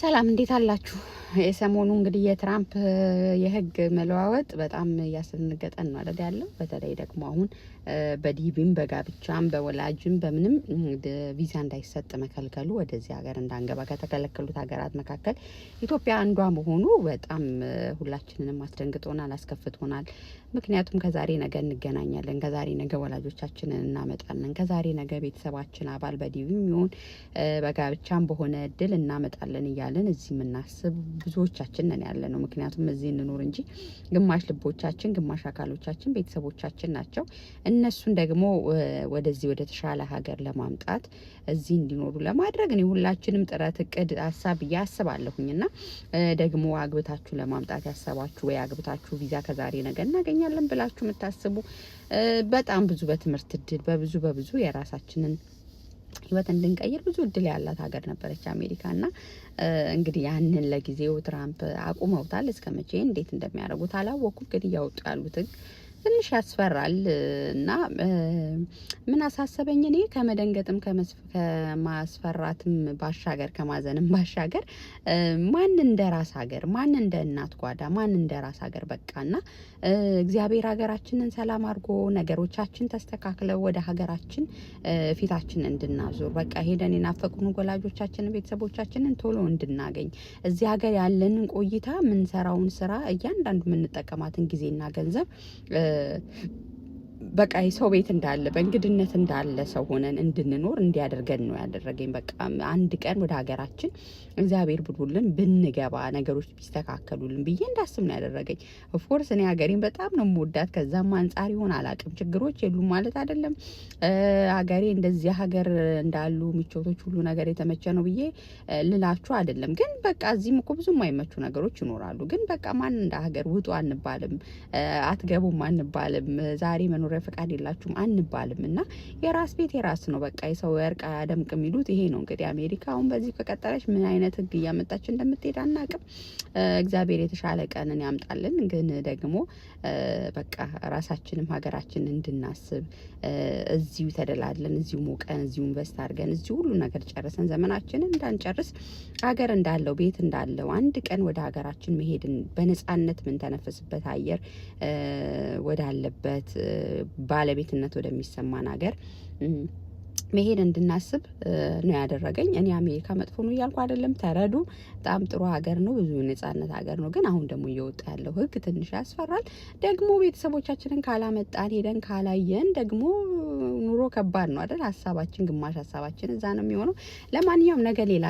ሰላም እንዴት አላችሁ? የሰሞኑ እንግዲህ የትራምፕ የህግ መለዋወጥ በጣም እያስደነገጠን ነው አይደል ያለው። በተለይ ደግሞ አሁን በዲቪም በጋብቻም በወላጅም በምንም ቪዛ እንዳይሰጥ መከልከሉ ወደዚህ ሀገር እንዳንገባ ከተከለከሉት ሀገራት መካከል ኢትዮጵያ አንዷ መሆኑ በጣም ሁላችንንም አስደንግጦናል፣ አስከፍቶናል። ምክንያቱም ከዛሬ ነገ እንገናኛለን፣ ከዛሬ ነገ ወላጆቻችንን እናመጣለን፣ ከዛሬ ነገ ቤተሰባችን አባል በዲቪም ይሁን በጋብቻም በሆነ እድል እናመጣለን እያለን እዚህ የምናስብ ብዙዎቻችን ነን ያለ ነው። ምክንያቱም እዚህ እንኖር እንጂ ግማሽ ልቦቻችን ግማሽ አካሎቻችን ቤተሰቦቻችን ናቸው። እነሱን ደግሞ ወደዚህ ወደ ተሻለ ሀገር ለማምጣት እዚህ እንዲኖሩ ለማድረግ እኔ ሁላችንም ጥረት እቅድ ሀሳብ ብዬ አስባለሁኝና ደግሞ አግብታችሁ ለማምጣት ያሰባችሁ ወይ አግብታችሁ ቪዛ ከዛሬ ነገ እናገኛለን ብላችሁ የምታስቡ በጣም ብዙ በትምህርት እድል በብዙ የራሳችንን ህይወት እንድንቀይር ብዙ እድል ያላት ሀገር ነበረች አሜሪካና እንግዲህ ያንን ለጊዜው ትራምፕ አቁመውታል። እስከመቼ እንዴት እንደሚያደርጉት አላወኩም፣ ግን እያወጡ ያሉት ትንሽ ያስፈራል። እና ምን አሳሰበኝ እኔ ከመደንገጥም ከማስፈራትም ባሻገር ከማዘንም ባሻገር ማን እንደ ራስ ሀገር ማን እንደ እናት ጓዳ ማን እንደ ራስ ሀገር በቃና እግዚአብሔር ሀገራችንን ሰላም አድርጎ ነገሮቻችን ተስተካክለው ወደ ሀገራችን ፊታችን እንድናዞር በቃ ሄደን የናፈቁን ወላጆቻችንን ቤተሰቦቻችንን ቶሎ እንድናገኝ እዚህ ሀገር ያለንን ቆይታ ምንሰራውን ስራ እያንዳንዱ የምንጠቀማትን ጊዜና ገንዘብ በቃ የሰው ቤት እንዳለ በእንግድነት እንዳለ ሰው ሆነን እንድንኖር እንዲያደርገን ነው ያደረገኝ። በቃ አንድ ቀን ወደ ሀገራችን እግዚአብሔር ብሎልን ብንገባ ነገሮች ቢስተካከሉልን ብዬ እንዳስብ ነው ያደረገኝ። ኦፍኮርስ እኔ ሀገሬን በጣም ነው የምወዳት። ከዛም አንጻር ይሆን አላቅም ችግሮች የሉም ማለት አይደለም። ሀገሬ እንደዚህ ሀገር እንዳሉ ምቾቶች ሁሉ ነገር የተመቸ ነው ብዬ ልላችሁ አይደለም። ግን በቃ እዚህም እኮ ብዙ የማይመቹ ነገሮች ይኖራሉ። ግን በቃ ማን እንደ ሀገር ውጡ አንባልም፣ አትገቡም አንባልም፣ ዛሬ መኖሪያ ፈቃድ የላችሁም አንባልም። እና የራስ ቤት የራስ ነው። በቃ የሰው ወርቅ አያደምቅ የሚሉት ይሄ ነው። እንግዲህ አሜሪካ አሁን በዚህ ከቀጠለች ምን አይነት ህግ እያመጣች እንደምትሄድ አናቅም። እግዚአብሔር የተሻለ ቀንን ያምጣልን። ግን ደግሞ በቃ ራሳችንም ሀገራችንን እንድናስብ እዚሁ ተደላለን እዚሁ ሞቀን እዚሁ ኢንቨስት አድርገን እዚሁ ሁሉ ነገር ጨርሰን ዘመናችንን እንዳንጨርስ ሀገር እንዳለው ቤት እንዳለው አንድ ቀን ወደ ሀገራችን መሄድን በነጻነት ምን ተነፈስበት አየር ወዳለበት ባለቤትነት ወደሚሰማን ሀገር መሄድ እንድናስብ ነው ያደረገኝ። እኔ አሜሪካ መጥፎ ነው እያልኩ አይደለም፣ ተረዱ። በጣም ጥሩ ሀገር ነው፣ ብዙ ነጻነት ሀገር ነው። ግን አሁን ደግሞ እየወጣ ያለው ህግ ትንሽ ያስፈራል። ደግሞ ቤተሰቦቻችንን ካላመጣን ሄደን ካላየን ደግሞ ኑሮ ከባድ ነው አይደል? ሀሳባችን ግማሽ ሀሳባችን እዛ ነው የሚሆነው። ለማንኛውም ነገ ሌላ